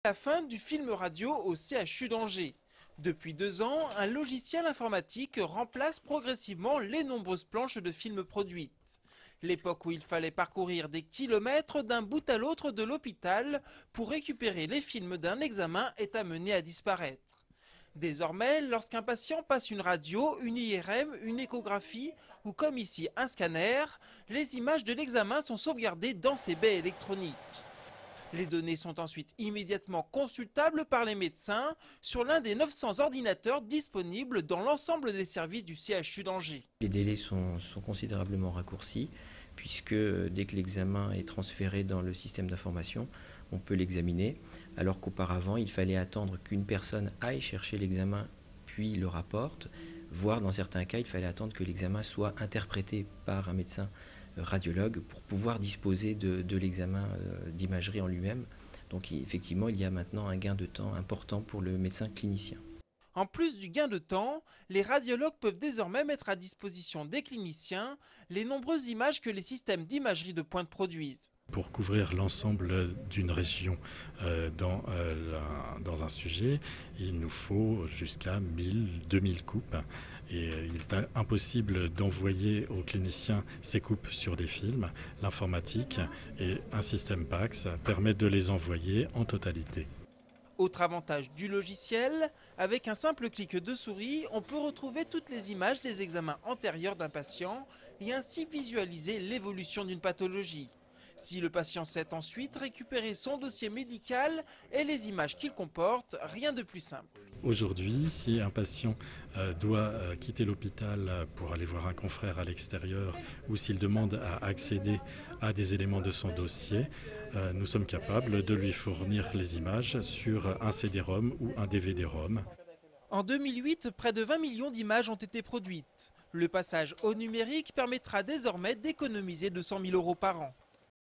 La fin du film radio au CHU d'Angers. Depuis 2 ans, un logiciel informatique remplace progressivement les nombreuses planches de films produites. L'époque où il fallait parcourir des kilomètres d'un bout à l'autre de l'hôpital pour récupérer les films d'un examen est amenée à disparaître. Désormais, lorsqu'un patient passe une radio, une IRM, une échographie ou comme ici un scanner, les images de l'examen sont sauvegardées dans ces baies électroniques. Les données sont ensuite immédiatement consultables par les médecins sur l'un des 900 ordinateurs disponibles dans l'ensemble des services du CHU d'Angers. Les délais sont considérablement raccourcis puisque dès que l'examen est transféré dans le système d'information, on peut l'examiner, alors qu'auparavant il fallait attendre qu'une personne aille chercher l'examen puis le rapporte, voire dans certains cas il fallait attendre que l'examen soit interprété par un médecin radiologue pour pouvoir disposer de l'examen d'imagerie en lui-même. Donc effectivement il y a maintenant un gain de temps important pour le médecin clinicien. En plus du gain de temps, les radiologues peuvent désormais mettre à disposition des cliniciens les nombreuses images que les systèmes d'imagerie de pointe produisent. Pour couvrir l'ensemble d'une région dans un sujet, il nous faut jusqu'à 1000-2000 coupes. Et il est impossible d'envoyer aux cliniciens ces coupes sur des films. L'informatique et un système PACS permettent de les envoyer en totalité. Autre avantage du logiciel, avec un simple clic de souris, on peut retrouver toutes les images des examens antérieurs d'un patient et ainsi visualiser l'évolution d'une pathologie. Si le patient sait ensuite récupérer son dossier médical et les images qu'il comporte, rien de plus simple. Aujourd'hui, si un patient doit quitter l'hôpital pour aller voir un confrère à l'extérieur ou s'il demande à accéder à des éléments de son dossier, nous sommes capables de lui fournir les images sur un CD-ROM ou un DVD-ROM. En 2008, près de 20 millions d'images ont été produites. Le passage au numérique permettra désormais d'économiser 200 000 € par an.